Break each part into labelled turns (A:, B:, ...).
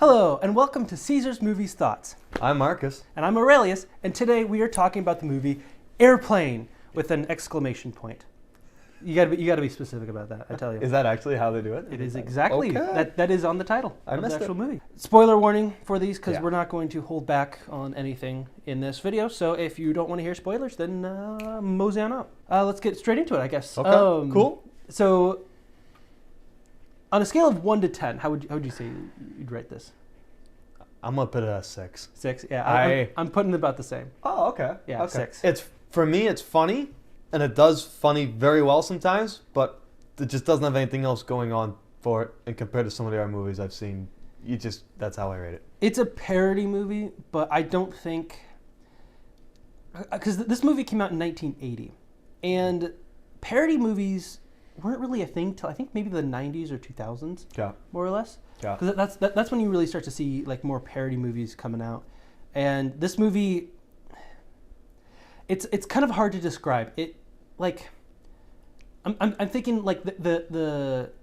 A: Hello, and welcome to Caesar's Movies Thoughts.
B: I'm Marcus.
A: And I'm Aurelius, and today we are talking about the movie Airplane with an exclamation point. You gotta be specific about that, I tell you.
B: Is that actually how they do it?
A: It is exactly.
B: Okay.
A: That is on the title of the
B: missed
A: actual
B: it.
A: movie. Spoiler warning for these, because
B: Yeah.
A: we're not going to hold back on anything in this video. So if you don't want to hear spoilers, then mosey on up. Let's get straight into it, I guess.
B: Okay, cool.
A: So, on a scale of 1 to 10, how would you say you'd rate this?
B: I'm gonna put it at 6.
A: 6? Yeah, I'm putting it about the same.
B: Oh, okay.
A: Yeah,
B: okay.
A: 6.
B: It's for me. It's funny, and it does funny very well sometimes, but it just doesn't have anything else going on for it. And compared to some of the other movies I've seen, that's how I rate it.
A: It's a parody movie, but I don't think... Because this movie came out in 1980, and parody movies weren't really a thing till I think maybe the 90s or 2000s,
B: Yeah.
A: more or less.
B: Yeah.
A: Because that's when you really start to see like more parody movies coming out. And this movie, it's kind of hard to describe. It like I'm thinking like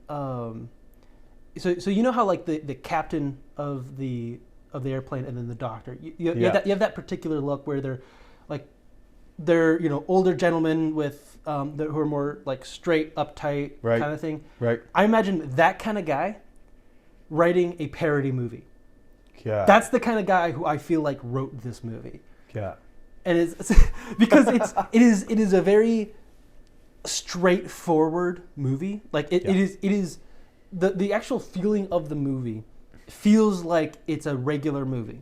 A: so you know how like the captain of the airplane and then the doctor you have that particular look where they're older gentlemen with who are more like straight uptight
B: Right.
A: kind of thing.
B: Right.
A: I imagine that kind of guy writing a parody movie.
B: Yeah.
A: That's the kind of guy who I feel like wrote this movie.
B: Yeah.
A: And it's because it is a very straightforward movie. Like it is the actual feeling of the movie feels like it's a regular movie.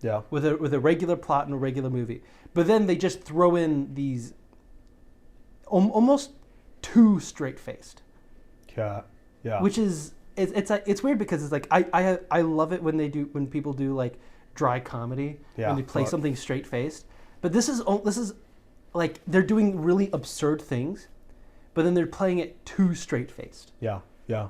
B: Yeah.
A: With a regular plot and a regular movie. But then they just throw in these almost too straight-faced.
B: Yeah. Yeah.
A: Which is it's weird because it's like I love it when people do like dry comedy when they play something straight faced, but this is like they're doing really absurd things, but then they're playing it too straight faced.
B: Yeah. Yeah.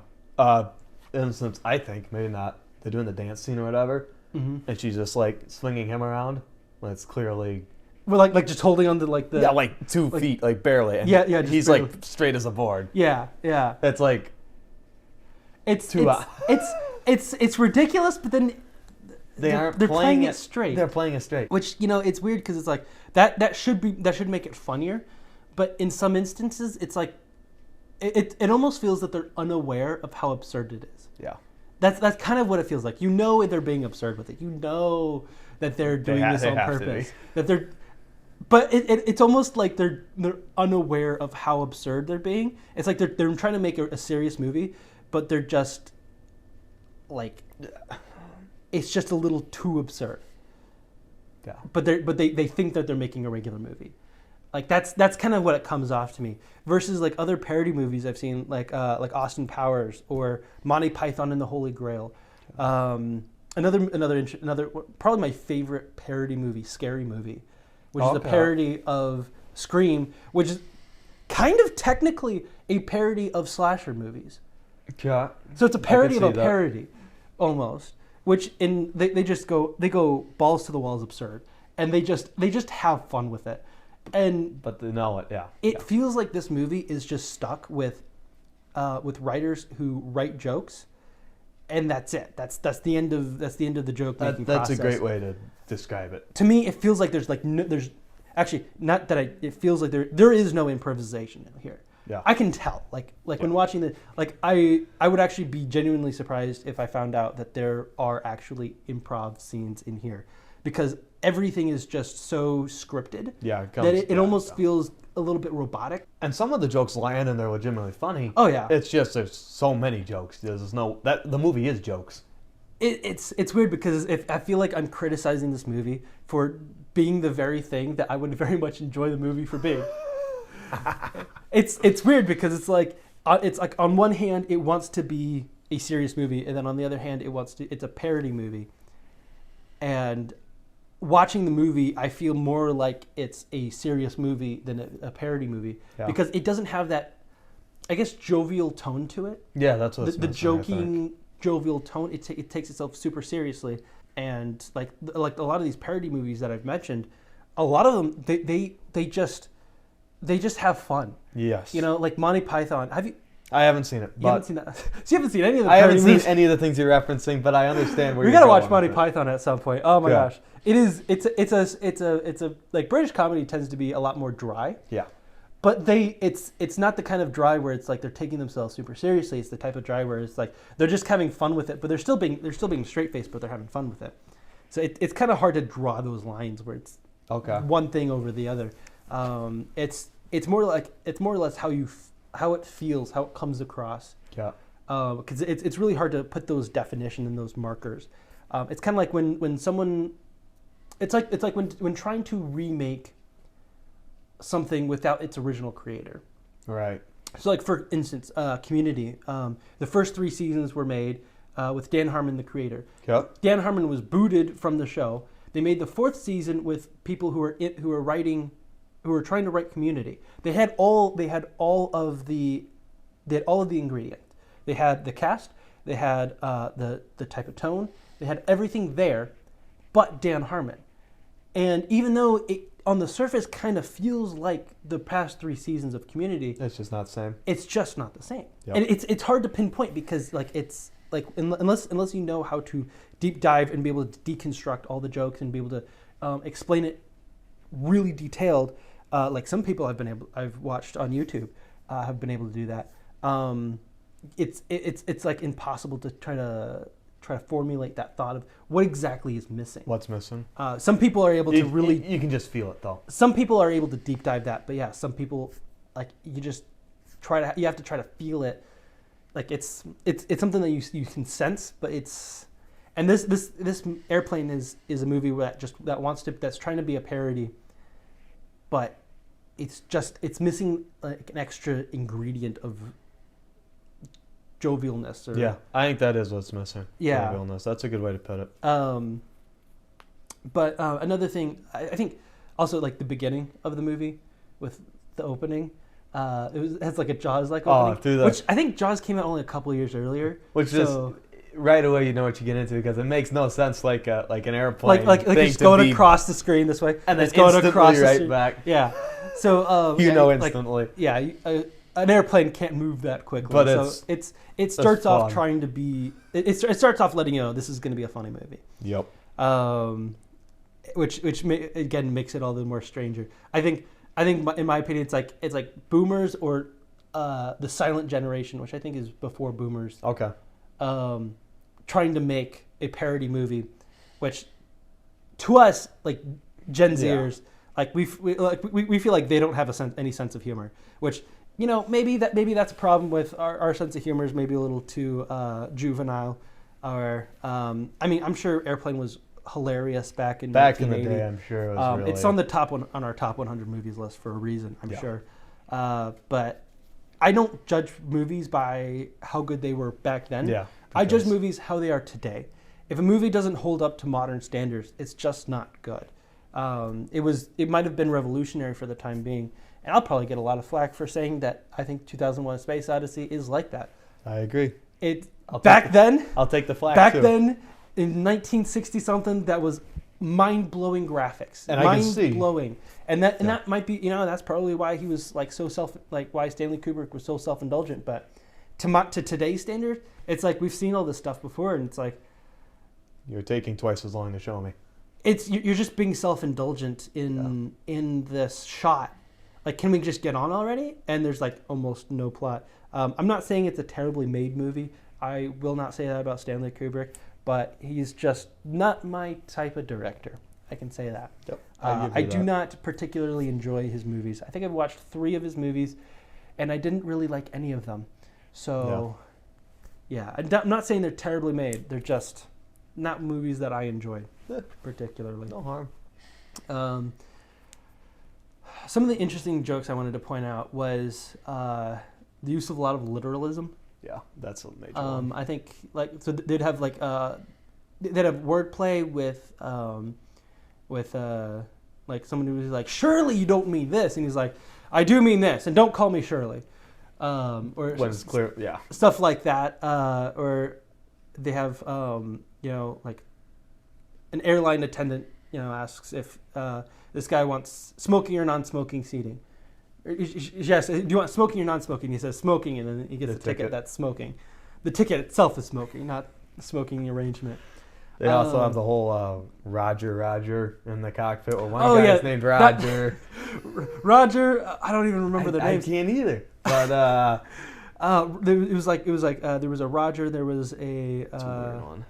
B: Instance, I think maybe not. They're doing the dance scene or whatever, and she's just like swinging him around when it's clearly.
A: Well, like just holding on to like the
B: 2 feet, like barely. And
A: just
B: he's
A: barely.
B: like straight as a board.
A: Yeah.
B: It's like.
A: It's ridiculous, but then they're playing it straight.
B: They're playing it straight.
A: Which it's weird because it's like that should make it funnier, but in some instances it's like it almost feels that they're unaware of how absurd it is.
B: Yeah.
A: That's kind of what it feels like. You know they're being absurd with it. You know that they're doing this on purpose. But it's almost like they're unaware of how absurd they're being. It's like they're trying to make a serious movie, but they're just like it's just a little too absurd.
B: Yeah.
A: But they think that they're making a regular movie. Like that's kind of what it comes off to me. Versus like other parody movies I've seen, like Austin Powers or Monty Python and the Holy Grail. Another probably my favorite parody movie, Scary Movie, which is a parody of Scream, which is kind of technically a parody of slasher movies.
B: Yeah.
A: So it's a parody of a parody, almost. Which they go balls to the walls absurd, and they just have fun with it,
B: But they know it. Yeah.
A: It feels like this movie is just stuck with writers who write jokes, and that's it. That's the end of the joke making process.
B: That's a great way to describe it.
A: To me, it feels like there's actually not that it feels like there is no improvisation here.
B: Yeah.
A: I can tell. Like when watching I would actually be genuinely surprised if I found out that there are actually improv scenes in here, because everything is just so scripted.
B: Yeah.
A: That it almost feels a little bit robotic.
B: And some of the jokes land and they're legitimately funny.
A: Oh yeah.
B: It's just there's so many jokes. The movie is jokes.
A: It's weird because if I feel like I'm criticizing this movie for being the very thing that I would very much enjoy the movie for being. It's weird because it's like on one hand it wants to be a serious movie, and then on the other hand it's a parody movie. And watching the movie, I feel more like it's a serious movie than a parody movie, because it doesn't have that, I guess, jovial tone to it.
B: Yeah, that's what
A: the joking, jovial tone. It takes itself super seriously, and like a lot of these parody movies that I've mentioned, a lot of them they just have fun.
B: Yes.
A: Like Monty Python.
B: I haven't seen it.
A: You haven't seen that? So you haven't seen any of the
B: I haven't
A: movies?
B: seen any of the things you're referencing, but I understand where
A: We
B: you're
A: gotta
B: going
A: watch Monty
B: with it.
A: Python at some point. Oh my gosh. It's a like British comedy tends to be a lot more dry.
B: Yeah.
A: But it's not the kind of dry where it's like they're taking themselves super seriously. It's the type of dry where it's like they're just having fun with it, but they're still being straight faced, but they're having fun with it. So it's kind of hard to draw those lines where it's one thing over the other. It's more or less how it feels, how it comes across.
B: Yeah.
A: Because it's really hard to put those definition and those markers. It's kind of like when someone, it's like when trying to remake something without its original creator.
B: Right.
A: So like for instance, Community. The first 3 seasons were made with Dan Harmon, the creator.
B: Yep.
A: Dan Harmon was booted from the show. They made the 4th season with people who were trying to write Community. They had all of the ingredients. They had the cast. They had the type of tone. They had everything there, but Dan Harmon. And even though it on the surface kind of feels like the past 3 seasons of Community,
B: It's just not the same.
A: it's just not the same.
B: Yep.
A: And it's hard to pinpoint because like it's like unless you know how to deep dive and be able to deconstruct all the jokes and be able to explain it really detailed, like some people I've watched on YouTube have been able to do that. It's like impossible to try to formulate that thought of what exactly is missing.
B: What's missing?
A: Some people are able to really.
B: You can just feel it though.
A: Some people are able to deep dive that, but yeah, some people like you have to try to feel it. Like it's something that you can sense, but it's. And this Airplane is a movie that's trying to be a parody, but it's missing like an extra ingredient of jovialness.
B: I think that is what's missing.
A: Yeah.
B: Jovialness. That's a good way to put it.
A: But another thing, I think also like the beginning of the movie with the opening, it has like a Jaws like opening, which I think Jaws came out only a couple of years earlier.
B: Which is right away you know what you get into because it makes no sense like an airplane.
A: Like it's going across the screen this way,
B: and then
A: it's going across
B: right
A: the screen.
B: back.
A: Yeah. So
B: instantly.
A: An airplane can't move that quickly.
B: But
A: it starts off trying to be. It starts off letting you know this is going to be a funny movie.
B: Yep.
A: Which again makes it all the more stranger. I think in my opinion it's like Boomers or the Silent Generation, which I think is before Boomers.
B: Okay.
A: Trying to make a parody movie, which to us like Gen Zers like we feel like they don't have any sense of humor, which. You know, maybe that's a problem with our sense of humor is maybe a little too juvenile. Or I mean, I'm sure Airplane was hilarious back in
B: the day. I'm sure it was really.
A: It's on our top 100 movies list for a reason. I'm sure. But I don't judge movies by how good they were back then.
B: Yeah.
A: I judge movies how they are today. If a movie doesn't hold up to modern standards, it's just not good. It might have been revolutionary for the time being. And I'll probably get a lot of flack for saying that I think 2001: A Space Odyssey is like that.
B: I agree.
A: I'll take the flack. Back then, in 1960 something, that was mind-blowing graphics.
B: And I can see.
A: Mind-blowing. And that might be, that's probably why he was like why Stanley Kubrick was so self-indulgent. But to today's standard, it's like we've seen all this stuff before, and it's like
B: you're taking twice as long to show me.
A: You're just being self-indulgent in this shot. Like, can we just get on already? And there's like almost no plot. I'm not saying it's a terribly made movie. I will not say that about Stanley Kubrick, but he's just not my type of director. I can say that.
B: Yep.
A: I do not particularly enjoy his movies. I think I've watched 3 of his movies, and I didn't really like any of them. So, I'm not saying they're terribly made. They're just not movies that I enjoy particularly.
B: No harm.
A: Some of the interesting jokes I wanted to point out was the use of a lot of literalism.
B: Yeah, that's a major one.
A: I think they'd have wordplay with someone who was like, "Surely you don't mean this," and he's like, "I do mean this, and don't call me Shirley." Or
B: when it's clear,
A: stuff like that. Or they have like an airline attendant asks if this guy wants smoking or non-smoking seating. Yes, do you want smoking or non-smoking? He says smoking, and then he gets a ticket that's smoking. The ticket itself is smoking, not the smoking arrangement.
B: They also have the whole Roger in the cockpit. Where one guy's named Roger.
A: Roger, I don't even remember their names.
B: I can't either. But
A: it was like there was a Roger, there was a
B: one.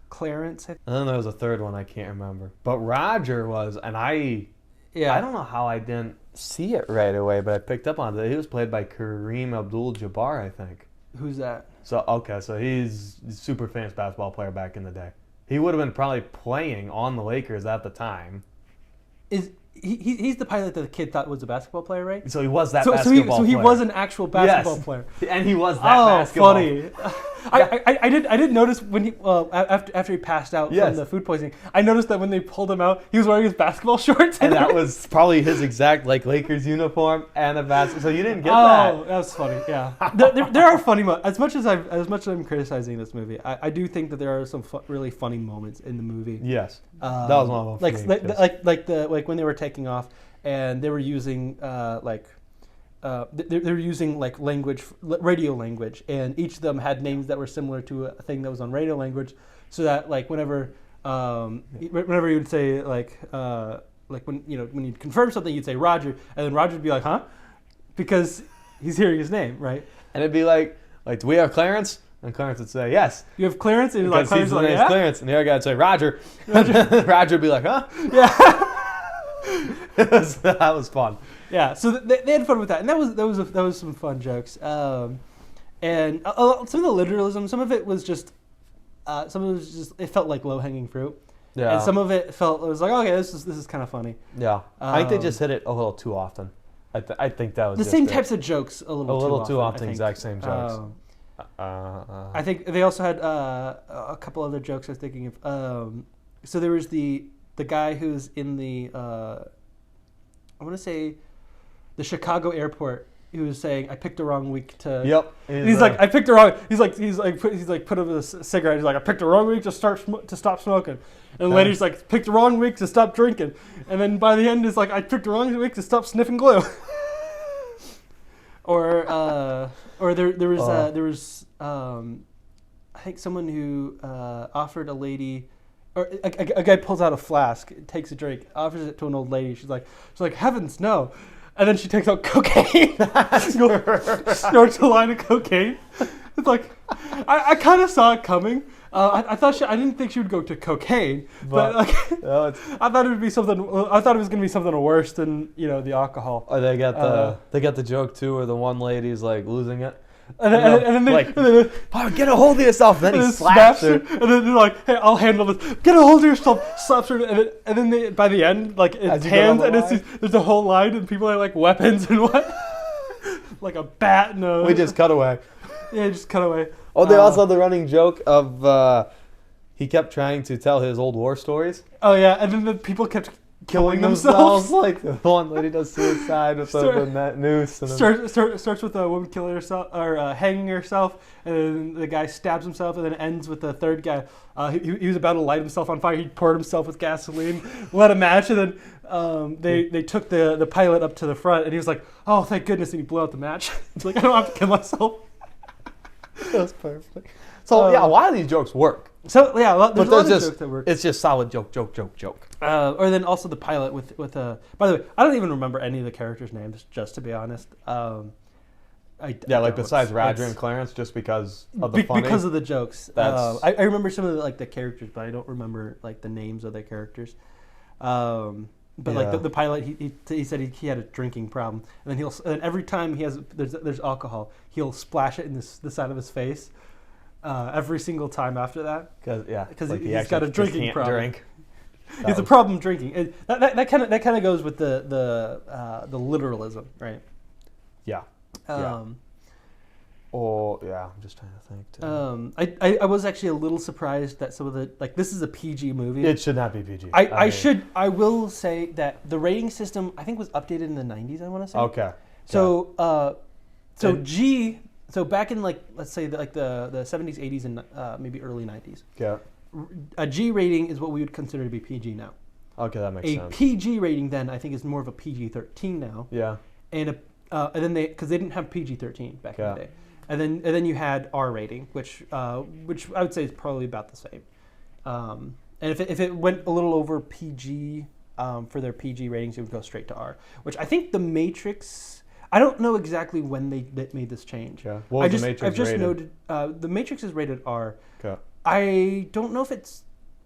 A: Clarence.
B: And then there was a third one I can't remember. But Roger was, and I don't know how I didn't see it right away, but I picked up on it. He was played by Kareem Abdul-Jabbar, I think.
A: Who's that?
B: So he's a super famous basketball player back in the day. He would have been probably playing on the Lakers at the time.
A: He's the pilot that the kid thought was a basketball player, right?
B: So he was that basketball player.
A: So he was an actual basketball player.
B: And he was that basketball
A: player. Oh, funny. I didn't notice when he after he passed out from the food poisoning. I noticed that when they pulled him out, he was wearing his basketball shorts.
B: And that was probably his exact Lakers uniform and a basketball. So you didn't get that.
A: Oh, that was funny. Yeah, there are funny moments. As much as I'm criticizing this movie, I do think that there are some really funny moments in the movie.
B: Yes, that was one of them.
A: Like when they were taking off and they were using they're using language, radio language, and each of them had names that were similar to a thing that was on radio language, so that whenever you would say when you'd confirm something, you'd say Roger, and then Roger would be like, huh, because he's hearing his name, right?
B: And it'd be like, do we have Clarence? And Clarence would say, yes.
A: You have Clarence? And Clarence
B: his name's Clarence. And the other guy would say, Roger. Roger would be like, huh?
A: Yeah.
B: That was fun.
A: Yeah, so they had fun with that, and that was some fun jokes. And some of the literalism, some of it was just it felt like low hanging fruit. Yeah. And some of it was like, okay, this is kind of funny.
B: Yeah. I think they just hit it a little too often. I think that was
A: the same types of jokes a little
B: too often. Exact same jokes.
A: I think they also had a couple other jokes I was thinking of. So there was the guy who's in the I want to say the Chicago airport. He was saying, "I picked the wrong week to."
B: Yep.
A: He's like, "I picked the wrong." He's like, put up a cigarette. He's like, "I picked the wrong week to stop smoking." And the lady's like, "Picked the wrong week to stop drinking." And then by the end, it's like, "I picked the wrong week to stop sniffing glue." Or there was I think someone who offered a lady. Or a guy pulls out a flask, takes a drink, offers it to an old lady. She's like, heavens no. And then she takes out cocaine, snorts a line of cocaine. It's like, I kind of saw it coming. I didn't think she would go to cocaine, but I thought it would be something. I thought it was going to be something worse than the alcohol.
B: Or they got the joke too, where the one lady's like losing it.
A: And then
B: get a hold of yourself. Then he slaps her.
A: And then they're like, hey, I'll handle this. Get a hold of yourself. Slaps her. And then by the end, it's hands, and there's a whole line, and people are like weapons and what? Like a bat and a...
B: We just cut away.
A: Yeah, just cut away.
B: Oh, they also had the running joke of he kept trying to tell his old war stories.
A: Oh, yeah, and then the people kept killing themselves.
B: Like the one lady does suicide with the noose. And
A: starts with a woman killing herself or hanging herself, and then the guy stabs himself, and then ends with the third guy. He was about to light himself on fire. He poured himself with gasoline, lit a match, and then they took the pilot up to the front, and he was like, "Oh, thank goodness!" And he blew out the match. It's like, I don't have to kill myself.
B: That's perfect. So a lot of these jokes work.
A: So yeah, there's a lot of jokes that work.
B: It's just solid joke.
A: Or then also the pilot with by the way, I don't even remember any of the characters' names, just to be honest.
B: Besides Roger and Clarence, just because of the funny.
A: Because of the jokes. I remember some of the characters, but I don't remember the names of the characters. But the pilot, he said he had a drinking problem, and then every time there's alcohol, he'll splash it in the side of his face. Every single time after that, because he's got a drinking problem. Drink. It's a problem drinking. That kind of goes with the literalism, right?
B: Yeah. I'm just trying to think too.
A: I was actually a little surprised that some of the this is a PG movie.
B: It should not be PG.
A: I will say that the rating system I think was updated in the 90s. I want to say.
B: Okay.
A: So back in let's say the 70s, 80s, and maybe early 90s.
B: Yeah.
A: A G rating is what we would consider to be PG now.
B: Okay, that makes sense.
A: A PG rating then I think is more of a PG-13 now.
B: Yeah.
A: And and then because they didn't have PG-13 back in the day, and then you had R rating, which I would say is probably about the same. And if it went a little over PG for their PG ratings, it would go straight to R. Which I think The Matrix. I don't know exactly when they made this change.
B: Yeah. What was The Matrix
A: I've just
B: rated?
A: noted The Matrix is rated R.
B: Okay.
A: I don't know if it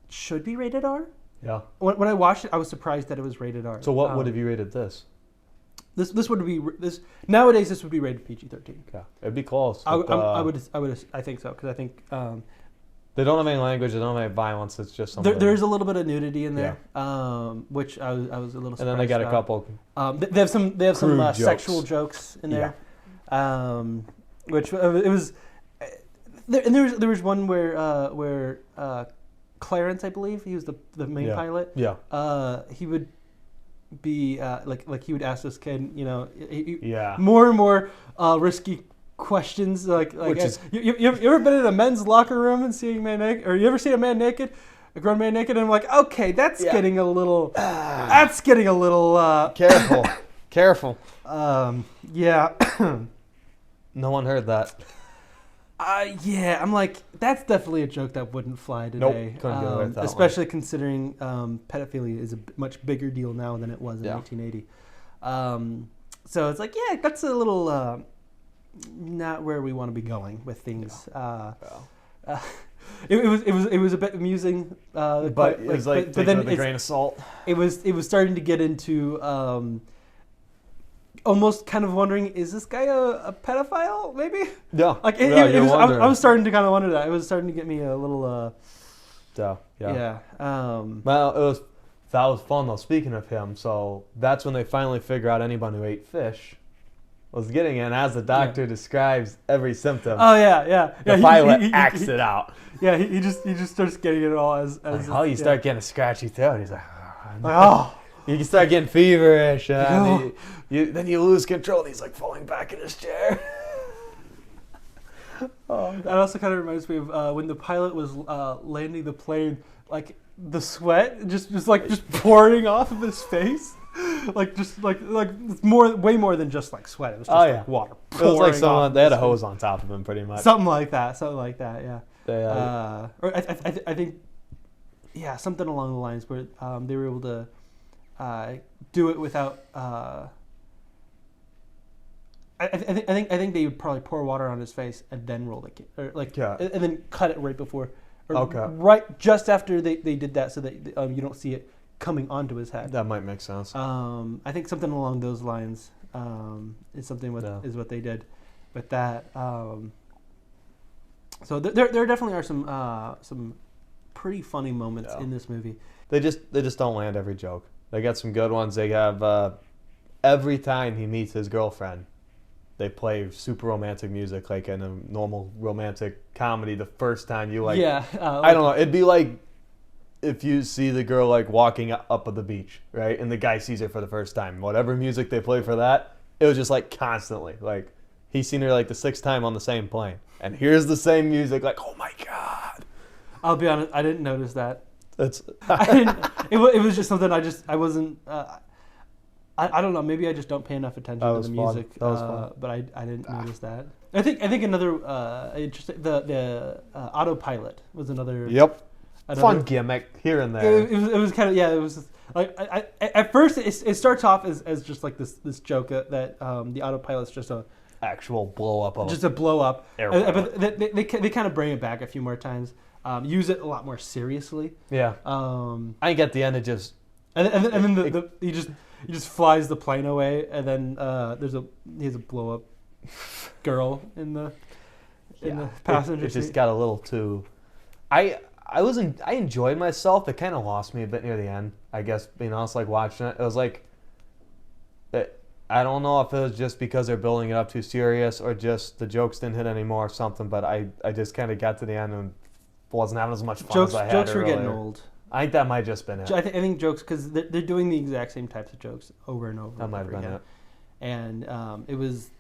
A: should be rated R.
B: Yeah.
A: When I watched it, I was surprised that it was rated R.
B: So what would have you rated this?
A: This would be this nowadays. This would be rated PG-13.
B: Yeah, it'd be close.
A: I think so, because I think
B: they don't have any language. They don't have any violence. It's just something.
A: There's a little bit of nudity in there, which I was a little surprised.
B: And then they got
A: about.
B: a couple.
A: They have some
B: jokes.
A: Sexual jokes in there, which it was. There was one where Clarence, I believe, he was the main pilot.
B: Yeah.
A: He would be like he would ask this kid,
B: Yeah.
A: more and more risky questions, like you ever been in a men's locker room and seeing a man naked, or you ever seen a grown man naked, and I'm like, okay, that's getting a little
B: Careful.
A: Yeah.
B: No one heard that.
A: Yeah, I'm like, that's definitely a joke that wouldn't fly today.
B: Nope, couldn't get away with that
A: especially considering pedophilia is a much bigger deal now than it was in 1980. So it's like, yeah, that's a little not where we want to be going with things. It was a bit amusing,
B: but it was like taking it with a grain of salt.
A: It was starting to get into almost kind of wondering, is this guy a pedophile? Maybe.
B: Yeah.
A: Like I was starting to kind of wonder that. It was starting to get me a little.
B: Yeah.
A: Well,
B: that was fun though. Speaking of him, so that's when they finally figure out anyone who ate fish was getting it. And as the doctor describes every symptom.
A: Oh yeah.
B: The pilot acts it out.
A: Yeah, he just starts getting it all as
B: you start getting a scratchy throat. He's like,
A: oh.
B: You can start getting feverish, and then you lose control. And he's like falling back in his chair.
A: That also kind of reminds me of when the pilot was landing the plane, like the sweat just pouring off of his face, like way more than just like sweat. It was just like water.
B: It was like someone they had a hose on top of him, pretty much.
A: Something like that. Yeah.
B: Or
A: I think, something along the lines where they were able to do it without. I think they would probably pour water on his face and then roll it, and then cut it right before, right just after they did that, so that you don't see it coming onto his head.
B: That might make sense.
A: I think something along those lines is something is what they did with that. So there definitely are some pretty funny moments in this movie.
B: They just don't land every joke. They got some good ones. They have every time he meets his girlfriend, they play super romantic music, like in a normal romantic comedy. The first time you I don't know. It'd be like if you see the girl like walking up at the beach, right, and the guy sees her for the first time. Whatever music they play for that, it was just like constantly. Like he's seen her like the sixth time on the same plane, and here's the same music. Like, oh my god!
A: I'll be honest, I didn't notice that.
B: I
A: didn't. It was just something I wasn't. I don't know. Maybe I just don't pay enough attention to the music.
B: That was fun.
A: But I didn't notice that. I think another interesting the autopilot was another.
B: Yep. Fun gimmick here and there.
A: It was kind of It was like I at first it starts off as just like this joke that the autopilot's just a
B: actual blow up of
A: just a blow up.
B: But
A: they kind of bring it back a few more times. Use it a lot more seriously.
B: Yeah. I get the end. It just
A: and then he just flies the plane away, and then he has a blow up girl in the passenger seat.
B: It just got a little too. I enjoyed myself. It kind of lost me a bit near the end. I guess being honest, like watching it, it was like. I don't know if it was just because they're building it up too serious, or just the jokes didn't hit anymore or something. But I just kind of got to the end and wasn't having as much fun as I had
A: Jokes
B: earlier.
A: were getting old.
B: I think that might just been it.
A: I think jokes, because they're doing the exact same types of jokes over and over.
B: That might have been
A: again. And it was,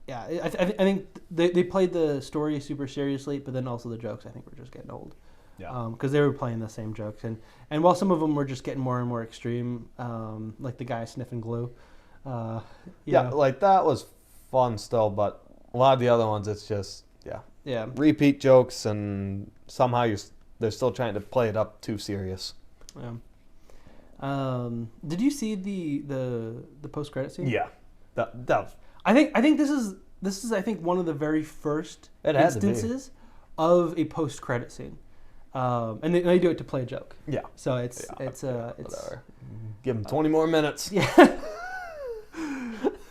A: I think they played the story super seriously, but then also the jokes I think were just getting old.
B: Yeah.
A: Because they were playing the same jokes, and while some of them were just getting more and more extreme, like the guy sniffing glue,
B: Yeah, like that was fun still, but a lot of the other ones, it's just repeat jokes, and somehow they're still trying to play it up too serious.
A: Yeah. Did you see the post credit scene?
B: Yeah, that was.
A: I think this is I think one of the very first instances of a post credit scene, and they do it to play a joke.
B: Yeah.
A: So it's
B: whatever. Give him 20 more minutes.
A: Yeah.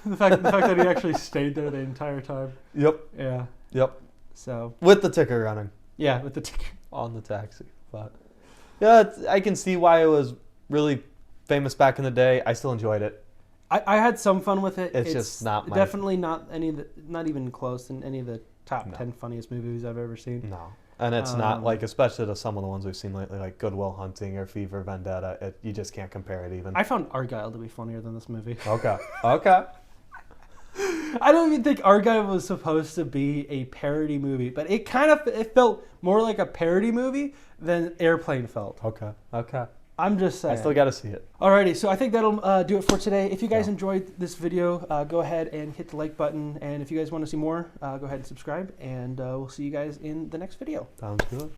A: the fact that he actually stayed there the entire time.
B: Yep.
A: Yeah.
B: Yep.
A: So
B: with the ticker running.
A: Yeah, with the ticker
B: on the taxi. But yeah, I can see why it was really famous back in the day. I still enjoyed it.
A: I had some fun with it.
B: It's just not
A: definitely not not even close in any of the top 10 funniest movies I've ever seen.
B: No. And it's not like, especially to some of the ones we've seen lately, like Good Will Hunting or Fever Vendetta. You just can't compare it even.
A: I found Argyle to be funnier than this movie.
B: Okay.
A: I don't even think Argyle was supposed to be a parody movie, but it felt more like a parody movie than Airplane felt.
B: Okay.
A: I'm just saying.
B: I still got to see it.
A: Alrighty, so I think that'll do it for today. If you guys enjoyed this video, go ahead and hit the like button. And if you guys want to see more, go ahead and subscribe. And we'll see you guys in the next video.
B: Sounds good.